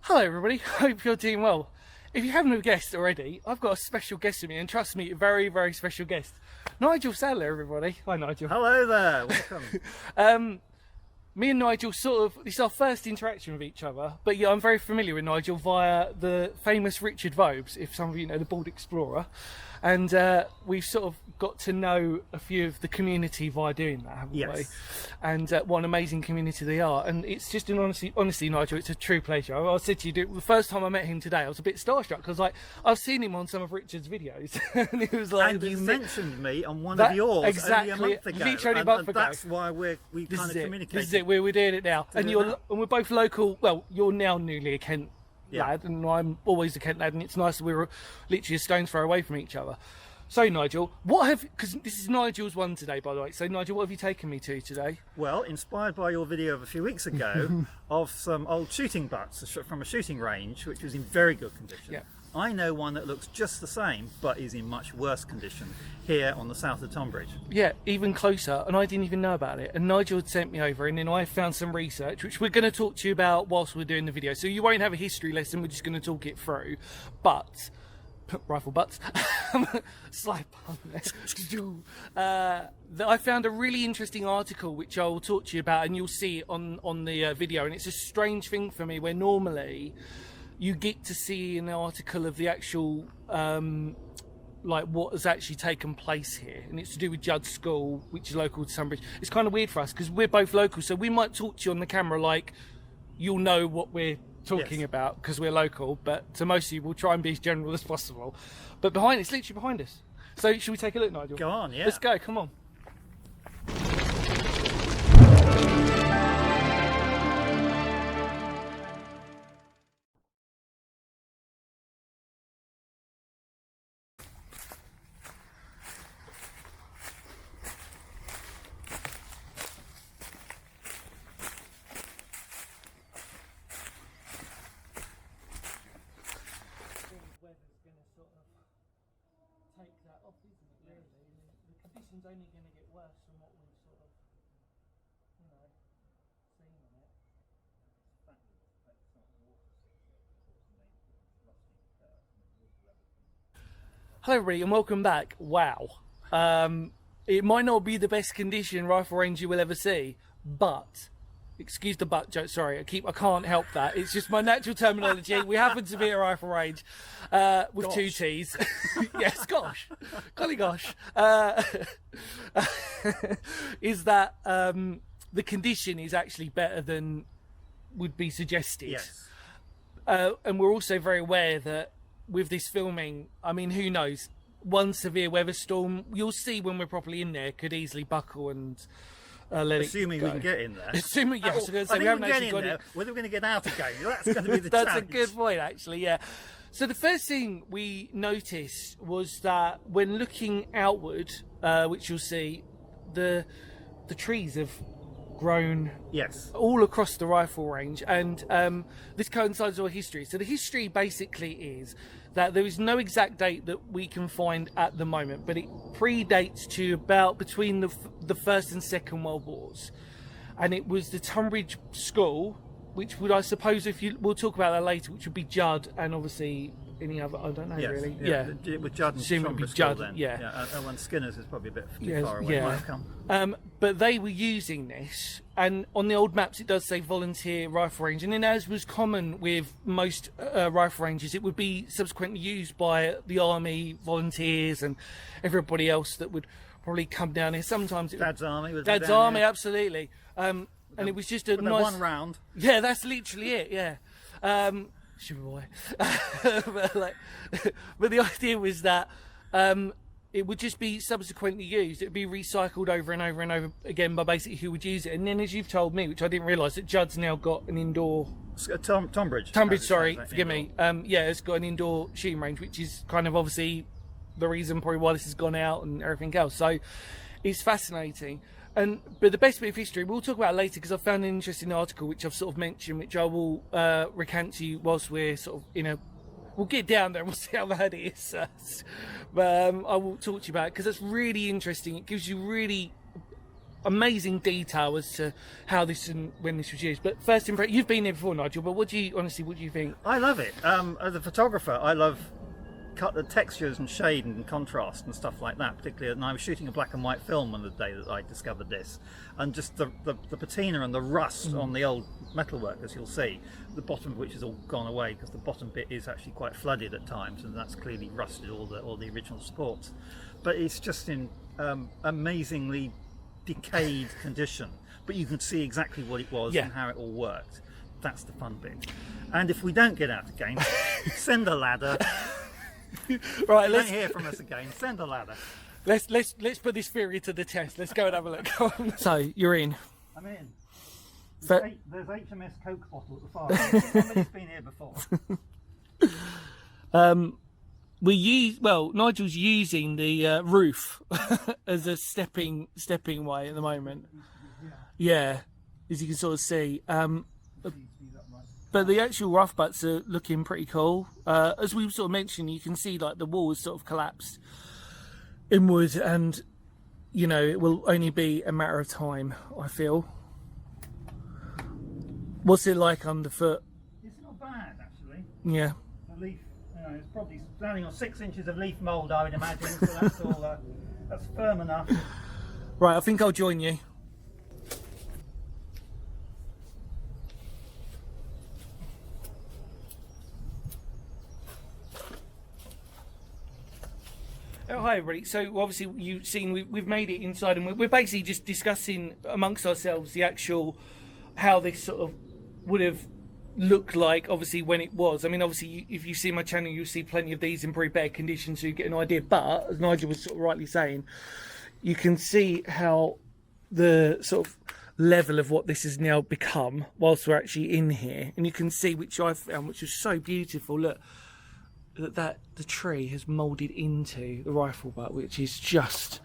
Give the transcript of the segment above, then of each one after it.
Hello everybody, hope you're doing well. If you haven't guessed already, I've got a special guest with me, and trust me, a very, very special guest. Nigel Sadler, everybody. Hi Nigel. Hello there, welcome. Me and Nigel this is our first interaction with each other, but yeah, I'm very familiar with Nigel via the famous Richard Vobes, if some of you know, the Bald Explorer. And we've sort of got to know a few of the community via doing that, haven't we? And what an amazing community they are. And it's just honestly, Nigel, it's a true pleasure. I said to you, the first time I met him today, I was a bit starstruck because I've seen him on some of Richard's videos, and it was like, and you mentioned me on one of yours exactly, only a month ago. literally a month ago. That's why we kind of communicated. This is it. We're doing it now, and we're both local. Well, you're now newly a Kent lad, and I'm always a Kent lad, and it's nice that we're literally a stone's throw away from each other. So Nigel, because this is Nigel's one today, by the way. So Nigel, what have you taken me to today? Well, inspired by your video of a few weeks ago of some old shooting butts from a shooting range, which was in very good condition. Yeah. I know one that looks just the same, but is in much worse condition here on the south of Tonbridge. Yeah, even closer, and I didn't even know about it. And Nigel had sent me over, and then I found some research, which we're going to talk to you about whilst we're doing the video. So you won't have a history lesson, we're just going to talk it through. But, rifle butts, slide pun there. I found a really interesting article, which I will talk to you about, and you'll see it on the video. And it's a strange thing for me, where normally you get to see an article of the actual like what has actually taken place here, and it's to do with Judd's School, which is local to Tonbridge. It's kind of weird for us because we're both local, so we might talk to you on the camera like you'll know what we're talking about because we're local, but to most of you we'll try and be as general as possible. But it's literally behind us. So should we take a look, Nigel? Go on, yeah. Let's go, come on. Only going to get worse from what we've sort of, seen on it. Hello everybody and welcome back. Wow. It might not be the best condition rifle range you will ever see, but, excuse the butt joke, sorry, I can't help that. It's just my natural terminology. We happen to be at a rifle range with two T's. Yes, gosh. Golly gosh. Is that the condition is actually better than would be suggested. Yes. And we're also very aware that with this filming, I mean, who knows? One severe weather storm, you'll see when we're properly in there, could easily buckle and assuming we can get in there. Assuming, yes. I think we haven't actually got in there. Whether we're going to get out again, that's going to be the That's challenge. a good point, actually, yeah. So the first thing we noticed was that when looking outward, which you'll see, the trees have grown all across the rifle range, and this coincides with our history. So the history basically is that there is no exact date that we can find at the moment, but it predates to about between the First and Second World Wars, and it was the Tonbridge School, which would, I suppose, we'll talk about that later, which would be Judd and obviously any other, I don't know really. It would Judd and Tonbridge Judd, then. Yeah. And Skinner's is probably a bit too far away. Yeah. But they were using this, and on the old maps it does say volunteer rifle range, and then as was common with most rifle ranges, it would be subsequently used by the army, volunteers and everybody else that would probably come down here. Sometimes Dad's Army was Dad's down Army, here. Absolutely. And it was just a nice one round. Yeah, that's literally it. Yeah. Super boy. but the idea was that it would just be subsequently used. It would be recycled over and over and over again by basically who would use it. And then, as you've told me, which I didn't realise, that Judd's now got an indoor. Tonbridge. Tonbridge, sorry, forgive me. Yeah, it's got an indoor shooting range, which is kind of obviously the reason probably why this has gone out and everything else. So it's fascinating. But the best bit of history we'll talk about later, because I found an interesting article which I've sort of mentioned, which I will recount to you whilst we're sort of we'll get down there and we'll see how bad it is. But I will talk to you about it because that's really interesting. It gives you really amazing detail as to how this and when this was used. But first impression, you've been here before, Nigel, but what do you think? I love it. As a photographer, I love cut the textures and shade and contrast and stuff like that, particularly. And I was shooting a black and white film on the day that I discovered this, and just the patina and the rust on the old metalwork, as you'll see, the bottom of which has all gone away because the bottom bit is actually quite flooded at times, and that's clearly rusted all the original supports. But it's just in amazingly decayed condition, but you can see exactly what it was and how it all worked. That's the fun bit. And if we don't get out again, send a ladder. Right, Don't hear from us again. Send a ladder. Let's put this theory to the test. Let's go and have a look. So you're in. I'm in. There's HMS Coke bottle at the far end. Somebody's been here before. Nigel's using the roof as a stepping way at the moment. Yeah, as you can sort of see. But the actual rough butts are looking pretty cool. As we sort of mentioned, you can see like the walls sort of collapsed inward, and you know it will only be a matter of time, I feel. What's it like underfoot? It's not bad actually. Yeah. The leaf, it's probably standing on 6 inches of leaf mould, I would imagine. So that's all. That's firm enough. Right, I think I'll join you. Oh, hi everybody. So obviously you've seen we've made it inside, and we're basically just discussing amongst ourselves the actual how this sort of would have looked like obviously when it was. I mean, obviously if you see my channel you'll see plenty of these in pretty better condition, so you get an idea. But as Nigel was sort of rightly saying, you can see how the sort of level of what this has now become whilst we're actually in here, and you can see, which I found, which was so beautiful, look, that the tree has moulded into the rifle butt, which is just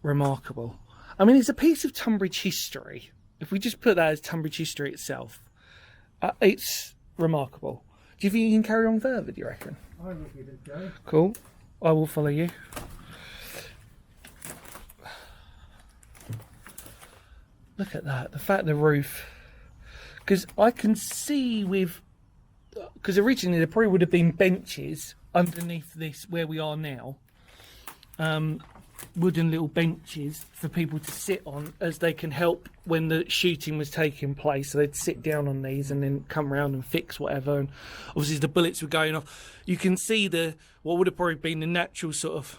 remarkable. I mean, it's a piece of Tonbridge history. If we just put that as Tonbridge history itself, it's remarkable. Do you think you can carry on further, do you reckon? I will give it a go. Cool. I will follow you. Look at that, the fact the roof, because I can see because originally there probably would have been benches underneath this where we are now, wooden little benches for people to sit on as they can help when the shooting was taking place. So they'd sit down on these and then come around and fix whatever. And obviously as the bullets were going off, you can see what would have probably been the natural sort of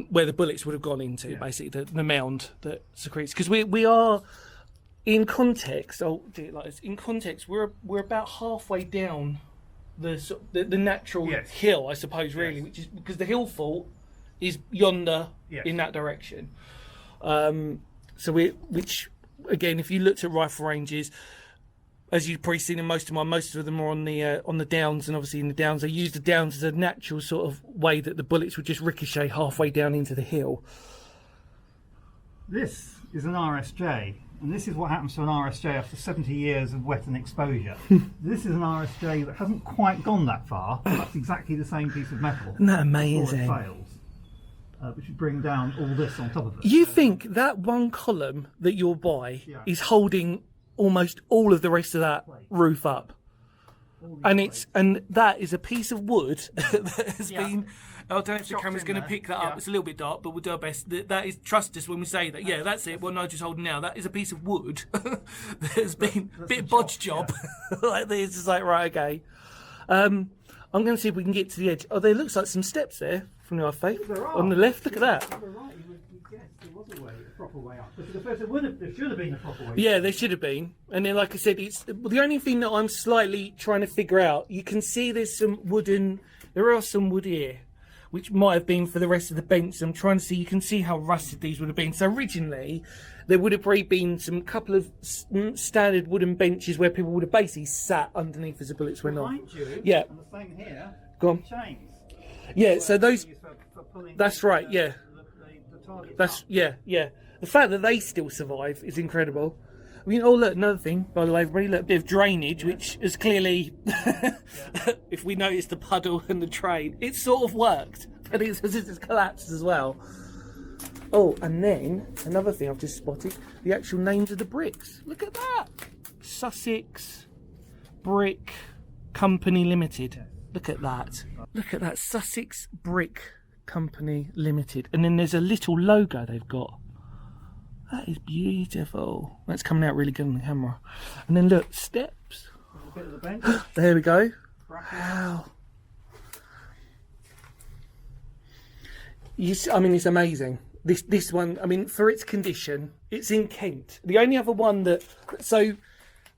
where the bullets would have gone into, basically the mound that secretes. Because we are in context. I'll do it like this. In context, we're about halfway down the natural hill, I suppose, really, which is because the hill fault is yonder in that direction. Which again, if you looked at rifle ranges, as you've probably seen in most of them are on the downs, and obviously in the downs they use the downs as a natural sort of way that the bullets would just ricochet halfway down into the hill. This is an RSJ, and this is what happens to an RSJ after 70 years of wet and exposure. This is an RSJ that hasn't quite gone that far, but that's exactly the same piece of metal. Isn't that amazing? Before it fails, which would bring down all this on top of it. You think that one column that you'll buy is holding almost all of the rest of that roof up, and that is a piece of wood that has been. I don't know if the camera's going to pick that up. It's a little bit dark, but we'll do our best. That is, trust us when we say that. Yeah, that's it. What Nigel's holding now, that is a piece of wood that has been a bit of bodge job like this. It's like, right, okay. I'm going to see if we can get to the edge. Oh, there looks like some steps there from the off face on the left. Look at that. You're right. You guessed there was a proper way up. There should have been a proper way. Yeah, there should have been. And then, like I said, it's the only thing that I'm slightly trying to figure out. You can see there are some wood here, which might have been for the rest of the bench. I'm trying to see, you can see how rusted these would have been. So originally, there would have probably been some couple of standard wooden benches where people would have basically sat underneath as the bullets went off. Yeah. And the same here. Go on. Chains. Yeah, so those. For that's right. Yeah. The target That's yeah. The fact that they still survive is incredible. I mean, oh look, another thing, by the way, everybody, look, a bit of drainage, which is clearly, if we notice the puddle and the train, it sort of worked, but it's collapsed as well. Oh, and then another thing I've just spotted, the actual names of the bricks. Look at that. Sussex Brick Company Limited. Look at that. Look at that. Sussex Brick Company Limited. And then there's a little logo they've got. That is beautiful. That's coming out really good on the camera. And then look, steps. A bit of the bench. There we go. Wow. I mean, it's amazing. This one, I mean, for its condition, it's in Kent. The only other one that... So,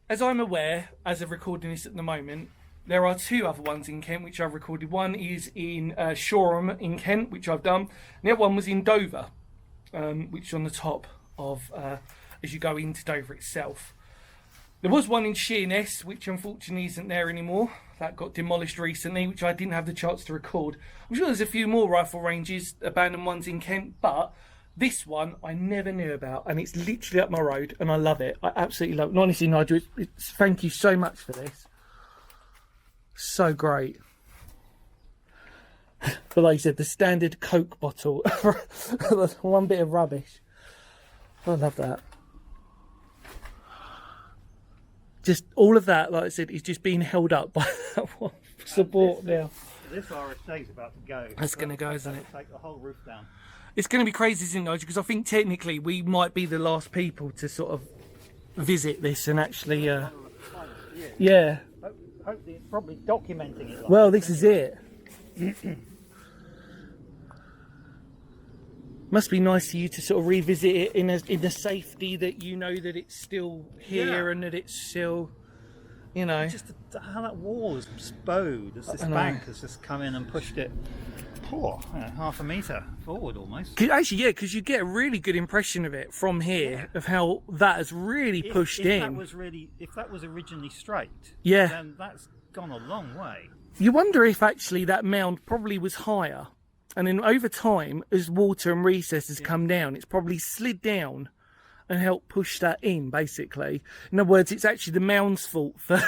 as I'm aware, as of recording this at the moment, there are two other ones in Kent which I've recorded. One is in Shoreham in Kent, which I've done. And the other one was in Dover, which is on the top of, as you go into Dover itself. There was one in Sheerness, which unfortunately isn't there anymore. That got demolished recently, which I didn't have the chance to record. I'm sure there's a few more rifle ranges, abandoned ones in Kent, but this one I never knew about, and it's literally up my road, and I love it. I absolutely love it. And honestly, Nigel, thank you so much for this. So great. But like you said, the standard Coke bottle, one bit of rubbish. I love that. Just all of that, like I said, is just being held up by that one support now. This our estate's about to go. That's going to go, isn't it? Take the whole roof down. It's going to be crazy, isn't it, Nigel? Because I think technically we might be the last people to sort of visit this and actually, yeah. Hopefully it's probably documenting it. Well, this is it. Must be nice for you to sort of revisit it in the safety that you know that it's still here and that it's still, you know. Just how that wall is bowed as this bank has just come in and pushed it, half a metre forward almost. Actually, yeah, because you get a really good impression of it from here, of how that has really pushed in. If that was originally straight, then that's gone a long way. You wonder if actually that mound probably was higher. And then over time, as water and recesses come down, it's probably slid down and helped push that in, basically. In other words, it's actually the mound's fault for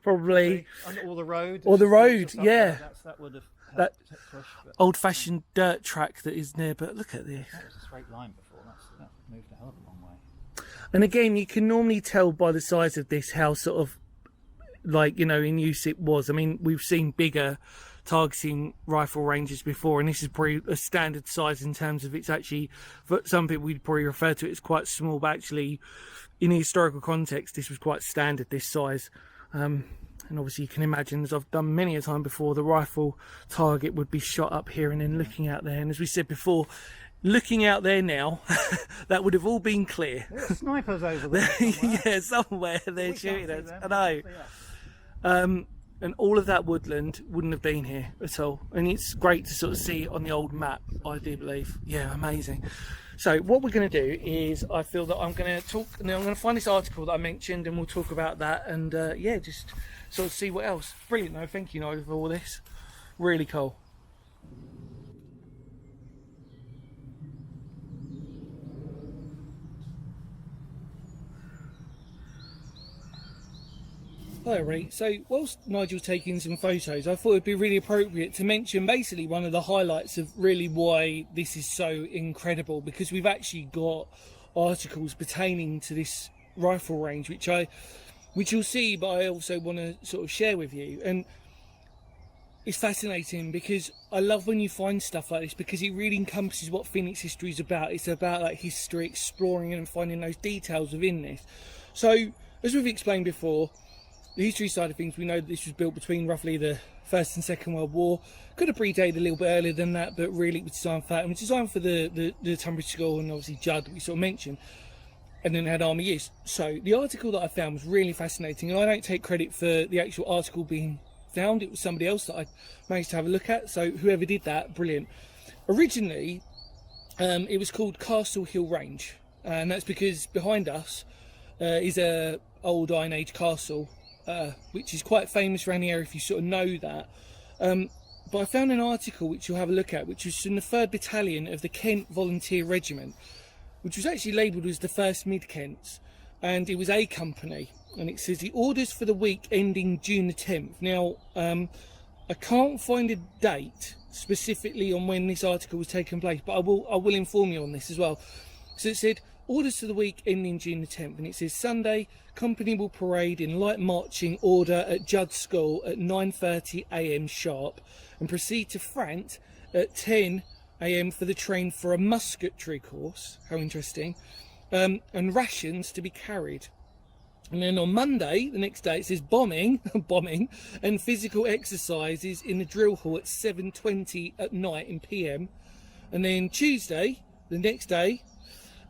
probably... Or the road. Or the road, yeah. That would have that push, old-fashioned dirt track that is there. But look at this. That was a straight line before. That moved a hell of a long way. And again, you can normally tell by the size of this how sort of, like, you know, in use it was. I mean, we've seen bigger targeting rifle ranges before, and this is probably a standard size in terms of it's actually, for some people we'd probably refer to it as quite small, but actually in a historical context this was quite standard, this size. And obviously you can imagine, as I've done many a time before, the rifle target would be shot up here and then looking out there, and as we said before, looking out there now, that would have all been clear. There's snipers over there somewhere. Yeah, somewhere they're shooting us. I know. And all of that woodland wouldn't have been here at all. And it's great to sort of see it on the old map, I do believe. Yeah, amazing. So what we're going to do is, I feel that I'm going to talk, and I'm going to find this article that I mentioned, and we'll talk about that, and yeah, just sort of see what else. Brilliant, no, thank you, Nigel, for all this. Really cool. Hi everybody, so whilst Nigel's taking some photos, I thought it'd be really appropriate to mention basically one of the highlights of really why this is so incredible, because we've actually got articles pertaining to this rifle range which you'll see, but I also want to sort of share with you. And it's fascinating because I love when you find stuff like this, because it really encompasses what Phoenix history is about. It's about like history, exploring and finding those details within this. So as we've explained before, the history side of things, we know that this was built between roughly the First and Second World War. Could have predated a little bit earlier than that, but really it was designed for that. And it was designed for the Tonbridge School and obviously Judd, that we sort of mentioned. And then it had army use. So the article that I found was really fascinating, and I don't take credit for the actual article being found. It was somebody else that I managed to have a look at. So whoever did that, brilliant. Originally, it was called Castle Hill Range, and that's because behind us is a old Iron Age castle, which is quite famous around the area if you sort of know that. But I found an article which you'll have a look at, which was from the 3rd Battalion of the Kent Volunteer Regiment, which was actually labelled as the 1st Mid-Kents, and it was A Company, and it says the orders for the week ending June the 10th. Now, I can't find a date specifically on when this article was taking place, but I will inform you on this as well. So it said orders for the week ending June the 10th, and it says Sunday, company will parade in light marching order at Judd School at 9:30 a.m. sharp and proceed to Frant at 10 a.m. for the train for a musketry course. How interesting. And rations to be carried. And then on Monday, the next day, it says bombing and physical exercises in the drill hall at 7:20 at night in PM. And then Tuesday, the next day,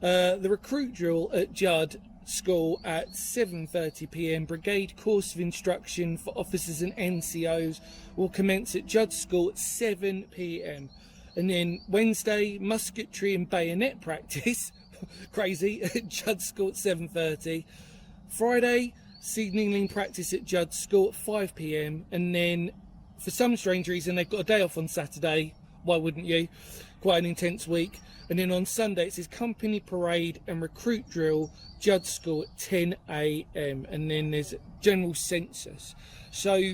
the recruit drill at Judd School at 7:30 PM. Brigade course of instruction for officers and NCOs will commence at Judd School at 7 PM. And then Wednesday, musketry and bayonet practice, crazy, at Judd School at 7:30. Friday, signalling practice at Judd School at 5 PM. And then, for some strange reason, they've got a day off on Saturday. Why wouldn't you? Quite an intense week. And then on Sunday, it says company parade and recruit drill, Judd School at 10 AM. And then there's general census. So,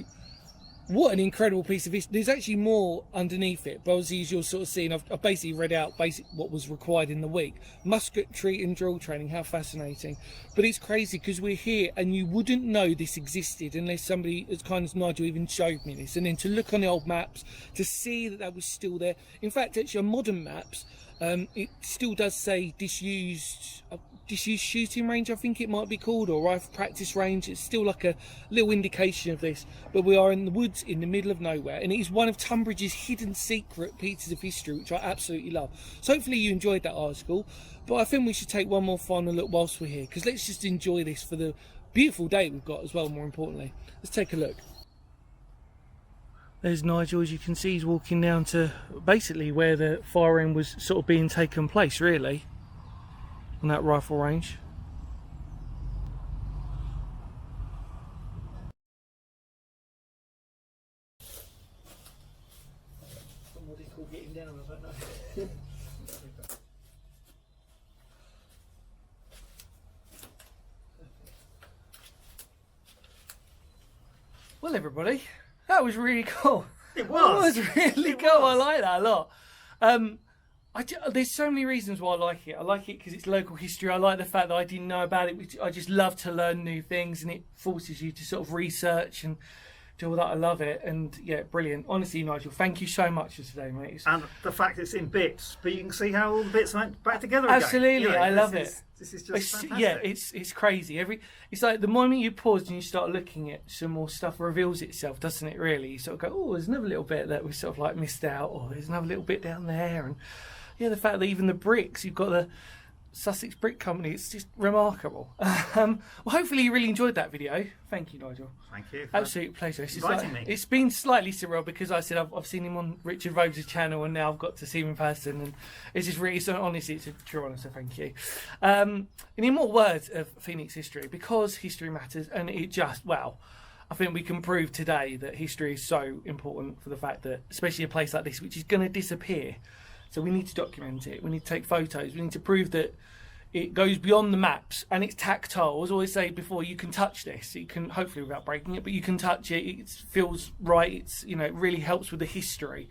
what an incredible piece of history. There's actually more underneath it, but obviously, as you're sort of seeing, I've basically read out what was required in the week. Musketry and drill training, how fascinating. But it's crazy because we're here and you wouldn't know this existed unless somebody as kind as Nigel even showed me this. And then to look on the old maps, to see that was still there. In fact, actually on modern maps, it still does say disused shooting range, I think it might be called, or rifle practice range. It's still like a little indication of this, but we are in the woods in the middle of nowhere, and it is one of Tonbridge's hidden secret pieces of history, which I absolutely love. So hopefully you enjoyed that article, but I think we should take one more final look whilst we're here, because let's just enjoy this for the beautiful day we've got as well. More importantly, let's take a look. There's Nigel, as you can see, he's walking down to basically where the firing was sort of being taken place, really, on that rifle range. What do you call getting down? I don't know. Well, everybody, that was really cool. It was. That was really cool. I like that a lot. There's so many reasons why I like it. I like it because it's local history. I like the fact that I didn't know about it. I just love to learn new things, and it forces you to sort of research and do all that. I love it, and yeah, brilliant. Honestly, Nigel, thank you so much for today, mate. And the fact it's in bits, but you can see how all the bits went back together again. Absolutely, You know, I love it. This is just fantastic. Yeah, it's crazy. It's like the moment you pause and you start looking at some more stuff reveals itself, doesn't it? Really, you sort of go, oh, there's another little bit that we sort of like missed out, or there's another little bit down there, and yeah, the fact that even the bricks, you've got the Sussex Brick Company, it's just remarkable. Well, hopefully you really enjoyed that video. Thank you, Nigel. Thank you. Absolute pleasure. It's been slightly surreal because I said I've seen him on Richard Rhodes' channel, and now I've got to see him in person, and it's just really, so honestly, it's a true honour, so thank you. And in more words of Phoenix history, because history matters, and it just, well, I think we can prove today that history is so important for the fact that, especially a place like this, which is going to disappear. So we need to document it, we need to take photos, we need to prove that it goes beyond the maps and it's tactile. As I always say before, you can touch this. You can, hopefully without breaking it, but you can touch it. It feels right. It's, you know, it really helps with the history.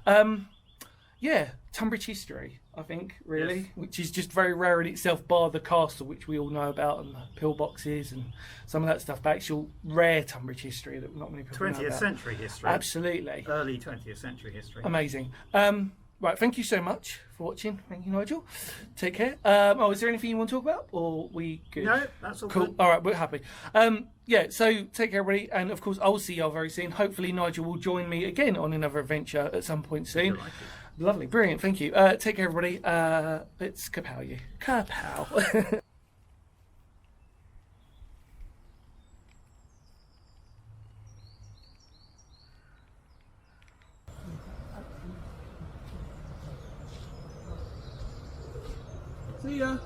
Yeah, Tonbridge history, I think, really, yes. Which is just very rare in itself, bar the castle, which we all know about, and the pillboxes and some of that stuff, but actual rare Tonbridge history that not many people know about. 20th century history. Absolutely. Early 20th century history. Amazing. Right, thank you so much for watching. Thank you, Nigel. Take care. Is there anything you want to talk about, or we good? No, that's all cool. Good. All right, we're happy. Yeah, so take care, everybody, and of course, I will see you all very soon. Hopefully, Nigel will join me again on another adventure at some point soon. Lovely, brilliant. Thank you. Take care, everybody. Let's kapow you. Kapow. See ya.